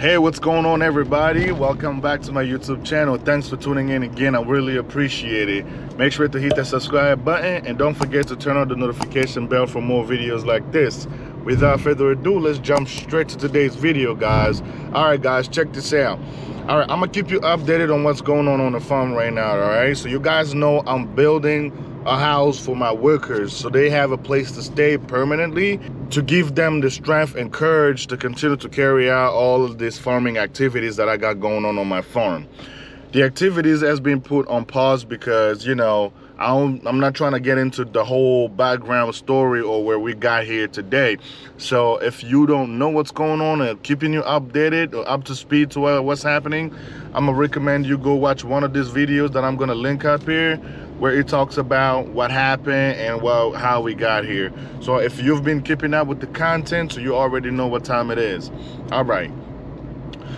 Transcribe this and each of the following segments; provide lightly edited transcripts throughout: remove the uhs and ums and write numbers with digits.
Hey, what's going on, everybody? Welcome back to my YouTube channel. Thanks for tuning in again. I really appreciate it. Make sure to hit that subscribe button and don't forget to turn on the notification bell for more videos like this. Without further ado, let's jump straight to today's video, guys. All right, guys, check this out. All right, I'm gonna keep you updated on what's going on the farm right now. All right, so you guys know I'm building a house for my workers so they have a place to stay permanently, to give them the strength and courage to continue to carry out all of these farming activities that I got going on my farm. The activities has been put on pause because, you know, I'm not trying to get into the whole background story or where we got here today. So if you don't know what's going on and keeping you updated or up to speed to what's happening, I'm gonna recommend you go watch one of these videos that I'm gonna link up here, where it talks about what happened and how we got here. So if you've been keeping up with the content, so you already know what time it is. All right,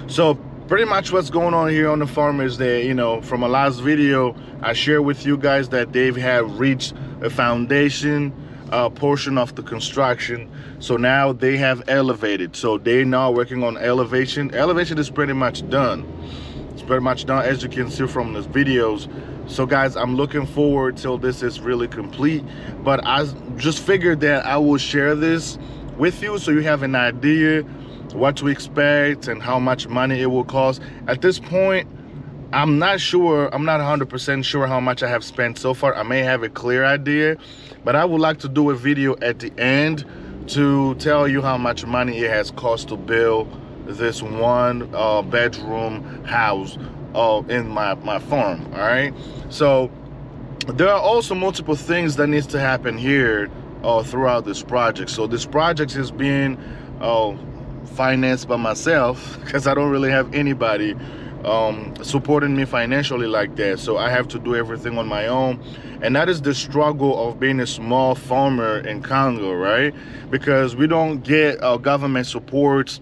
so pretty much what's going on here on the farm is that, you know, from a last video I shared with you guys that they have reached a foundation portion of the construction. So now they have elevated, so they're now working on elevation. Elevation is pretty much done. It's pretty much done, as you can see from the videos. So guys, I'm looking forward till this is really complete, but I just figured that I will share this with you so you have an idea what to expect and how much money it will cost. At this point, I'm not 100% sure how much I have spent so far. I may have a clear idea, but I would like to do a video at the end to tell you how much money it has cost to build this one bedroom house in my farm. All right, so there are also multiple things that needs to happen here throughout this project. So this project is being financed by myself because I don't really have anybody supporting me financially like that. So I have to do everything on my own, and that is the struggle of being a small farmer in Congo, right? Because we don't get government supports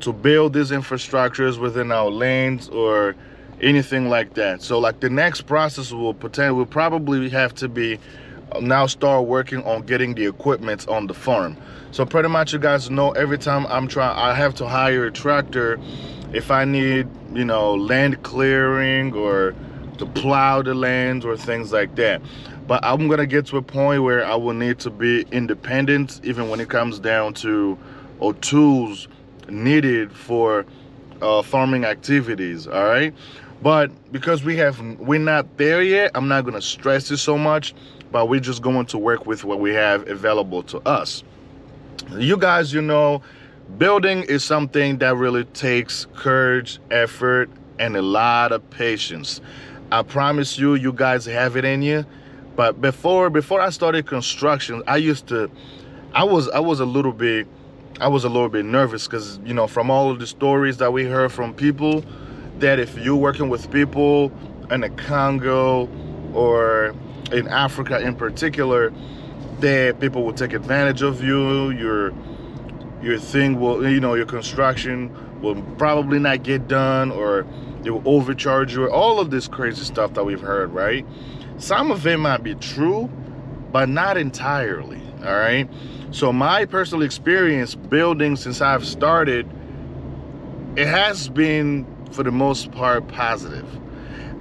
to build these infrastructures within our lands or anything like that. So like the next process will probably have to be now start working on getting the equipment on the farm. So pretty much you guys know, every time I have to hire a tractor if I need, you know, land clearing or to plow the land or things like that. But I'm gonna get to a point where I will need to be independent even when it comes down to tools needed for farming activities. All right, but because we're not there yet, I'm not gonna stress it so much, but we're just going to work with what we have available to us. You guys, you know, building is something that really takes courage, effort, and a lot of patience. I promise you, you guys have it in you. But before I started construction, I was a little bit nervous because, you know, from all of the stories that we heard from people, that if you're working with people in the Congo or in Africa in particular, that people will take advantage of you. Your thing will, you know, your construction will probably not get done, or they will overcharge you, all of this crazy stuff that we've heard, right? Some of it might be true, but not entirely. All right, so my personal experience building since I've started, it has been for the most part positive.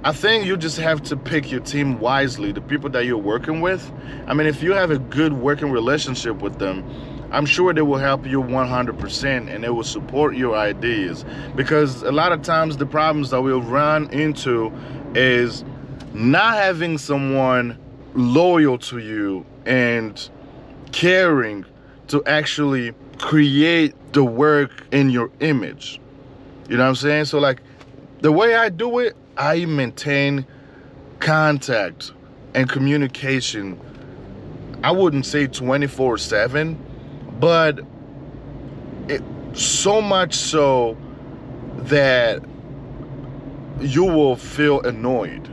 I think you just have to pick your team wisely, the people that you're working with. I mean, if you have a good working relationship with them, I'm sure they will help you 100% and they will support your ideas. Because a lot of times the problems that we'll run into is not having someone loyal to you and caring to actually create the work in your image. You know what I'm saying? So like the way I do it, I maintain contact and communication. I wouldn't say 24/7, but so much so that you will feel annoyed.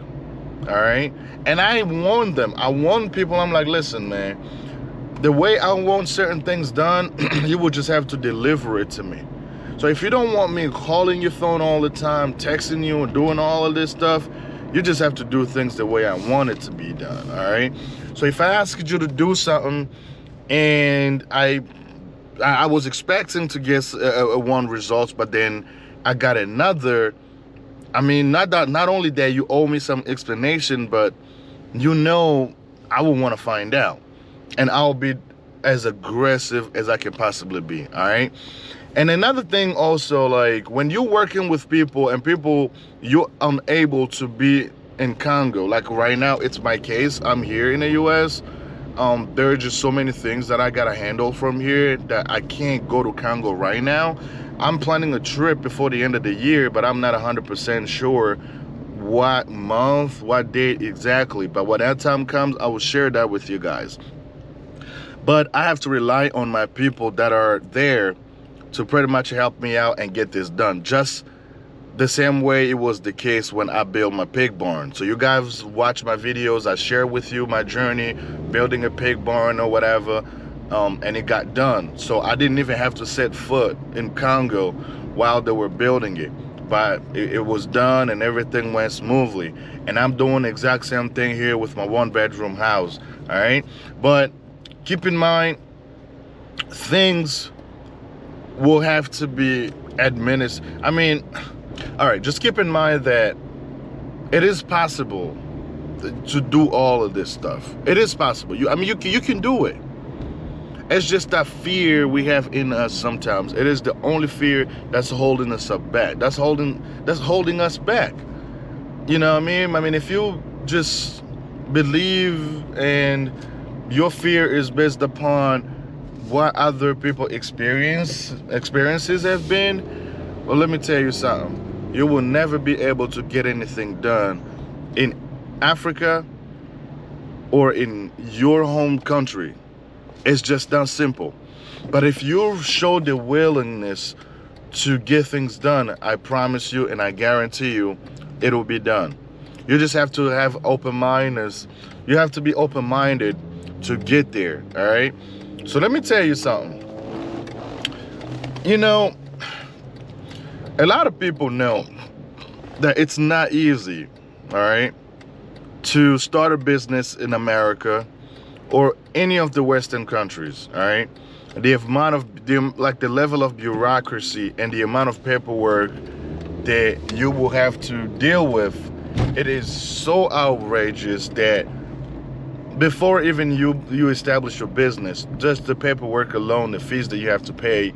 All right, and I warn them. I warn people. I'm like, listen, man, the way I want certain things done, you will just have to deliver it to me. So if you don't want me calling your phone all the time, texting you and doing all of this stuff, you just have to do things the way I want it to be done. All right, so if I asked you to do something and I was expecting to get one results, but then I got another. I mean, not only that you owe me some explanation, but you know I will want to find out, and I'll be as aggressive as I can possibly be. All right. And another thing also, like when you're working with people and you're unable to be in Congo, like right now it's my case, I'm here in the US. There are just so many things that I gotta handle from here that I can't go to Congo right now. I'm planning a trip before the end of the year, but I'm not 100% sure what month, what date exactly. But when that time comes, I will share that with you guys. But I have to rely on my people that are there to pretty much help me out and get this done. Just the same way it was the case when I built my pig barn. So you guys watch my videos, I share with you my journey building a pig barn or whatever, and it got done. So I didn't even have to set foot in Congo while they were building it. But it was done and everything went smoothly. And I'm doing the exact same thing here with my 1-bedroom house, all right? But keep in mind, things will have to be administered. I mean, all right, just keep in mind that it is possible to do all of this stuff. It is possible. You can do it. It's just that fear we have in us sometimes. It is the only fear that's holding us back. That's holding us back. You know what I mean? I mean, if you just believe and your fear is based upon what other people experiences have been, well, let me tell you something. You will never be able to get anything done in Africa or in your home country. It's just that simple. But if you show the willingness to get things done, I promise you and I guarantee you it will be done. You just have to have open-mindedness. You have to be open-minded to get there, all right? So let me tell you something. You know, a lot of people know that it's not easy, all right, to start a business in America or any of the Western countries, all right? The level of bureaucracy and the amount of paperwork that you will have to deal with, it is so outrageous that before even you establish your business, just the paperwork alone, the fees that you have to pay,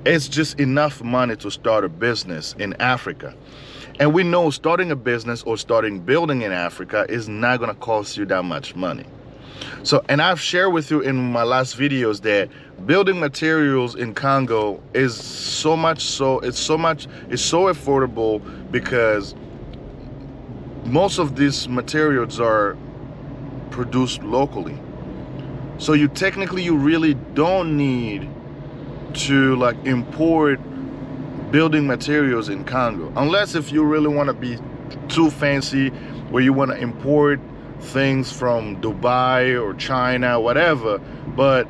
it's just enough money to start a business in Africa. And we know starting a business or starting building in Africa is not gonna cost you that much money. So, and I've shared with you in my last videos that building materials in Congo is it's so affordable because most of these materials are produced locally. So you really don't need to like import building materials in Congo, unless if you really want to be too fancy where you want to import things from Dubai or China, whatever. But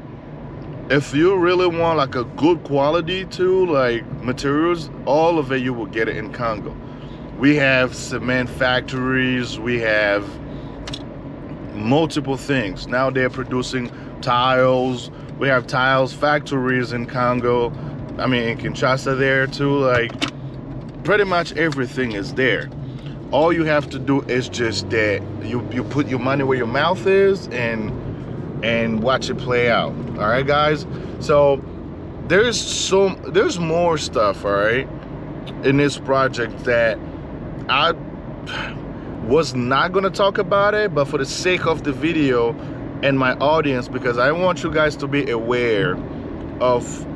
if you really want like a good quality to like materials, all of it you will get it in Congo. We have cement factories, we have multiple things. Now they're producing tiles. We have tiles factories in Congo. I mean, in Kinshasa there too. Like, pretty much everything is there. All you have to do is just that you put your money where your mouth is and watch it play out. All right, guys. So there's more stuff, all right, in this project that I was not gonna talk about it, but for the sake of the video and my audience, because I want you guys to be aware of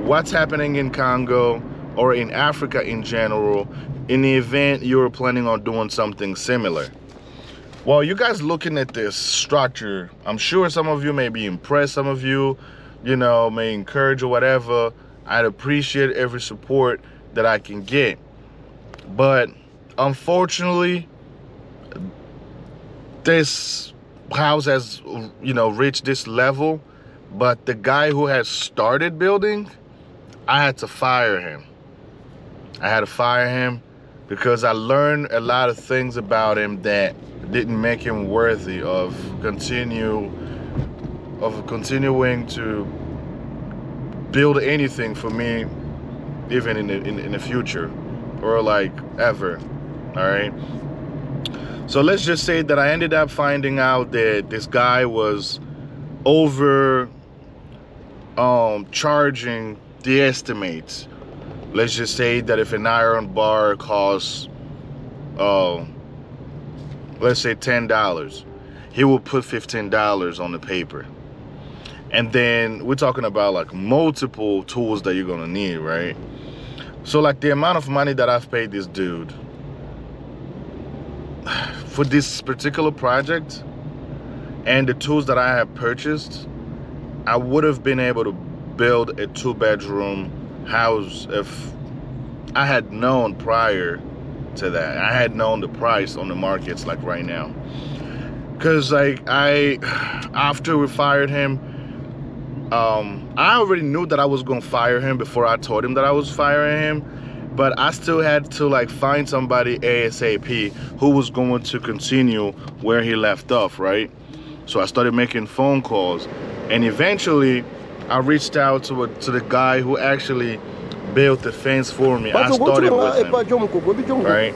what's happening in Congo or in Africa in general, in the event you're planning on doing something similar. Well, you guys looking at this structure, I'm sure some of you may be impressed, some of you, may encourage or whatever. I'd appreciate every support that I can get. But unfortunately, this house has, reached this level, but the guy who has started building, I had to fire him. I had to fire him because I learned a lot of things about him that didn't make him worthy of continuing to build anything for me even in the future, or like ever. All right. So let's just say that I ended up finding out that this guy was over charging the estimates. Let's just say that if an iron bar costs let's say $10, he will put $15 on the paper. And then we're talking about like multiple tools that you're gonna need, right? So like the amount of money that I've paid this dude for this particular project and the tools that I have purchased, I would have been able to build a 2-bedroom house if I had known prior to that. I had known the price on the markets like right now. Cause like after we fired him, I already knew that I was gonna fire him before I told him that I was firing him, but I still had to like find somebody ASAP who was going to continue where he left off, right? So I started making phone calls, and eventually I reached out to the guy who actually built the fence for me. I started with him, right?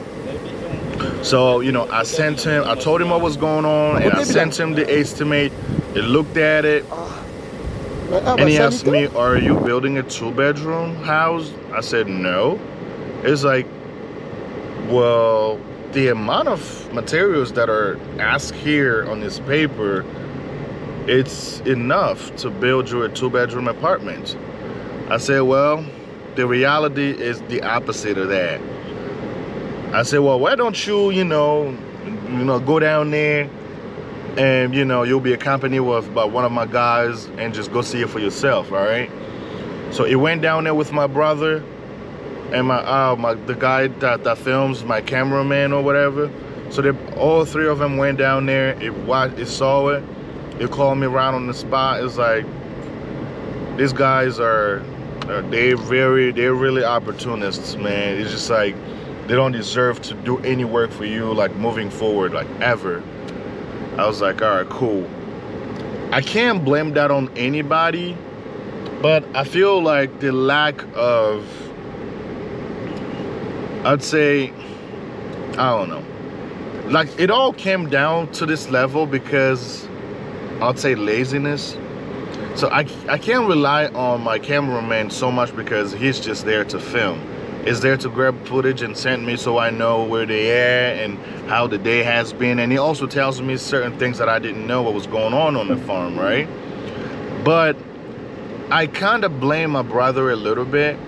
So, you know, I told him what was going on, and I sent him the estimate. He looked at it, and he asked me, are you building a 2-bedroom house? I said, no. It's like, well, the amount of materials that are asked here on this paper, it's enough to build you a 2-bedroom apartment. I said, well, the reality is the opposite of that. I said, well, why don't you, you know, go down there and, you know, you'll be accompanied with by one of my guys and just go see it for yourself, all right? So he went down there with my brother and the guy that films, my cameraman or whatever. So all three of them went down there. He saw it. He called me around on the spot. It's like, these guys are, they're really opportunists, man. It's just like, they don't deserve to do any work for you, like moving forward, like ever. I was like, all right, cool. I can't blame that on anybody, but I feel like the lack of, I'd say, I don't know. Like it all came down to this level because I'd say laziness. So I can't rely on my cameraman so much because he's just there to film. Is there to grab footage and send me so I know where they are and how the day has been. And he also tells me certain things that I didn't know what was going on the farm, right? But I kind of blame my brother a little bit,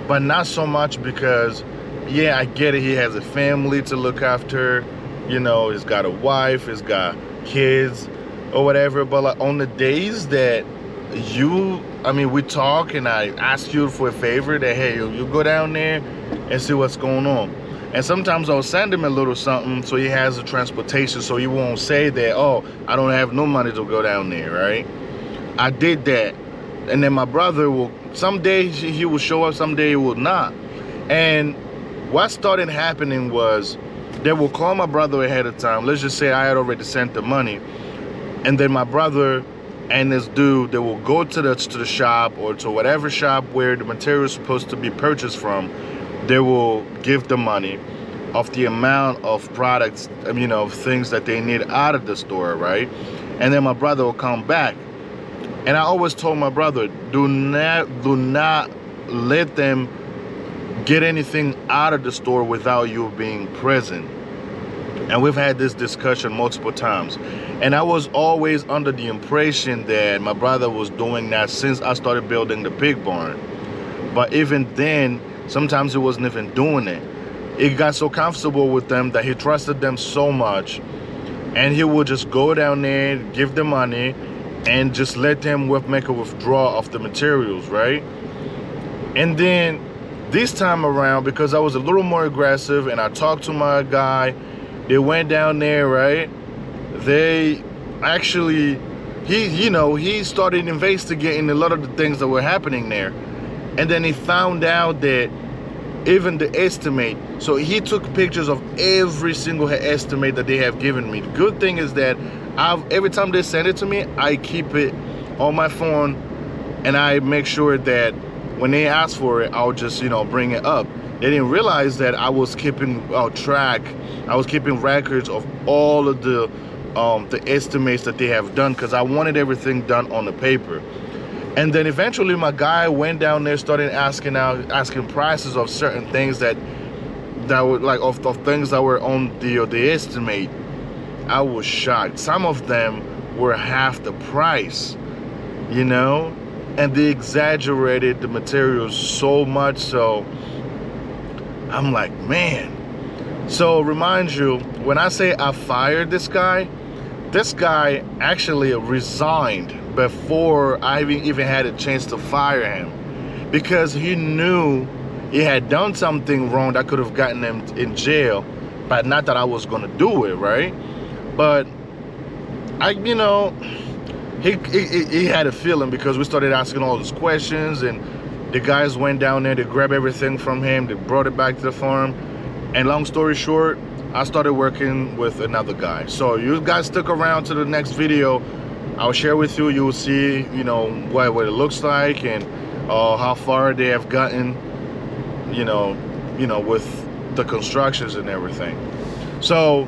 but not so much because, yeah, I get it. He has a family to look after. You know, he's got a wife, he's got kids or whatever. But like on the days that we talk and I ask you for a favor that, hey, you go down there and see what's going on. And sometimes I'll send him a little something so he has the transportation so he won't say that, oh, I don't have no money to go down there, right? I did that. And then my brother some days he will show up, some days he will not. And what started happening was they will call my brother ahead of time. Let's just say I had already sent the money. And then my brother and this dude, they will go to the shop or to whatever shop where the material is supposed to be purchased from. They will give the money of the amount of products, things that they need out of the store, right? And then my brother will come back. And I always told my brother, do not let them get anything out of the store without you being present. And we've had this discussion multiple times. And I was always under the impression that my brother was doing that since I started building the pig barn. But even then, sometimes he wasn't even doing it. He got so comfortable with them that he trusted them so much. And he would just go down there, give the money, and just let them make a withdrawal of the materials, right? And then this time around, because I was a little more aggressive and I talked to my guy, they went down there, right? They actually, he started investigating a lot of the things that were happening there. And then he found out that even the estimate, so he took pictures of every single estimate that they have given me. The good thing is that every time they send it to me, I keep it on my phone and I make sure that when they asked for it, I'll just, you know, bring it up. They didn't realize that I was keeping track. I was keeping records of all of the estimates that they have done, because I wanted everything done on the paper. And then eventually my guy went down there, started asking prices of certain things that were like of things that were on the estimate. I was shocked. Some of them were half the price, you know, and they exaggerated the materials so much. So I'm like, man. So remind you, when I say I fired this guy actually resigned before I even had a chance to fire him, because he knew he had done something wrong that could have gotten him in jail, but not that I was gonna do it, right? But you know, he had a feeling, because we started asking all these questions, and the guys went down there to grab everything from him, they brought it back to the farm, and long story short, I started working with another guy. So you guys stick around to the next video. I'll share with you, you'll see, you know, what it looks like, and how far they have gotten, you know, with the constructions and everything. So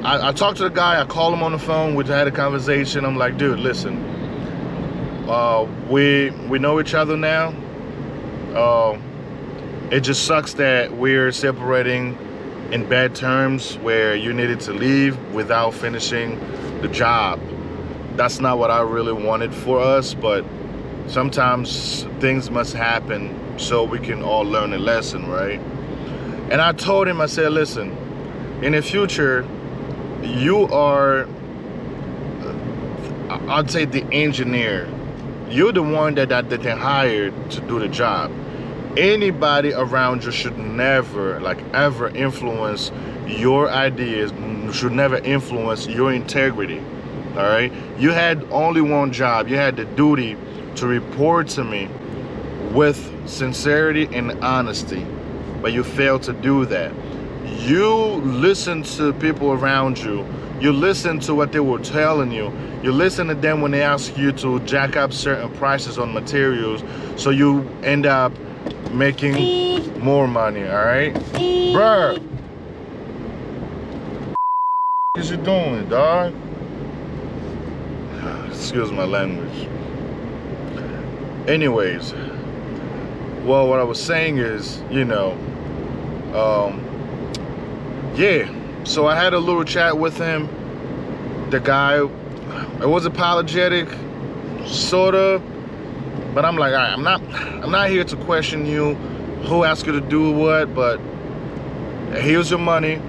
I talked to the guy, I called him on the phone, we had a conversation. I'm like, dude, listen, we know each other now. It just sucks that we're separating in bad terms, where you needed to leave without finishing the job. That's not what I really wanted for us, but sometimes things must happen so we can all learn a lesson, right? And I told him, I said, listen, in the future, you are, I'd say, the engineer. You're the one that they hired to do the job. Anybody around you should never, like, ever influence your ideas, should never influence your integrity, all right? You had only one job. You had the duty to report to me with sincerity and honesty, but you failed to do that. You listened to people around you. You listened to what they were telling you. You listen to them when they ask you to jack up certain prices on materials, so you end up making more money, all right? Bruh, what is you doing, dog? Excuse my language. Anyways, well, what I was saying is, you know, yeah, so I had a little chat with him. The guy, it was apologetic, sorta. But I'm like, all right, I'm not here to question you, who asked you to do what, but here's your money,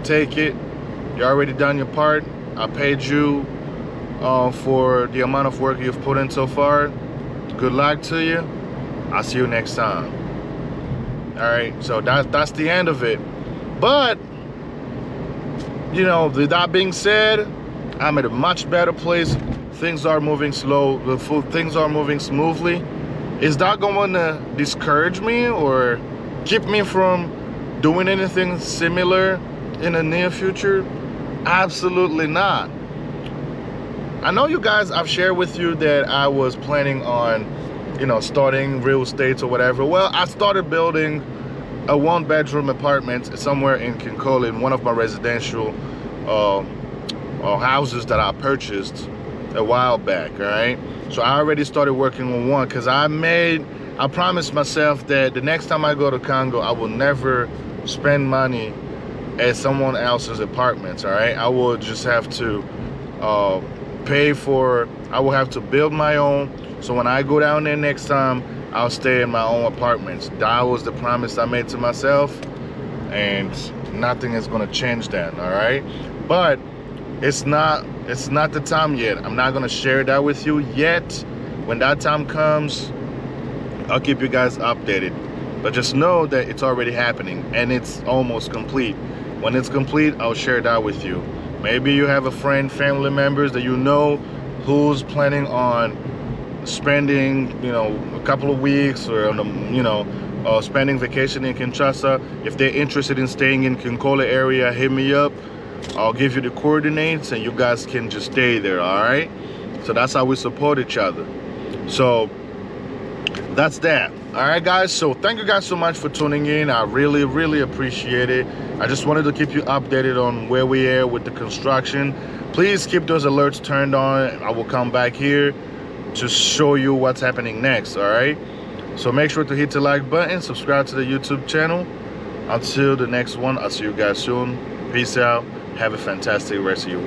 take it. You already done your part. I paid you for the amount of work you've put in so far. Good luck to you. I'll see you next time. All right, so that's the end of it. But, you know, that being said, I'm at a much better place. Things are moving slow, things are moving smoothly. Is that going to discourage me or keep me from doing anything similar in the near future? Absolutely not. I know you guys, I've shared with you that I was planning on, you know, starting real estate or whatever. Well, I started building a 1-bedroom apartment somewhere in Kinkola, in one of my residential houses that I purchased a while back, all right? So I already started working on one, because I promised myself that the next time I go to Congo, I will never spend money at someone else's apartments, all right? I will just have to I will have to build my own, so when I go down there next time, I'll stay in my own apartments. That was the promise I made to myself, and nothing is gonna change that, all right? But it's not the time yet. I'm not gonna share that with you yet. When that time comes, I'll keep you guys updated. But just know that it's already happening, and it's almost complete. When it's complete, I'll share that with you. Maybe you have a friend, family members that you know who's planning on spending, you know, a couple of weeks, or, you know, spending vacation in Kinshasa. If they're interested in staying in Kinkola area, hit me up. I'll give you the coordinates, and you guys can just stay there, all right? So that's how we support each other. So that's that. All right, guys, so thank you guys so much for tuning in. I really appreciate it. I just wanted to keep you updated on where we are with the construction. Please keep those alerts turned on. I will come back here to show you what's happening next. All right, so make sure to hit the like button, subscribe to the YouTube channel. Until the next one, I'll see you guys soon. Peace out. Have a fantastic rest of your week.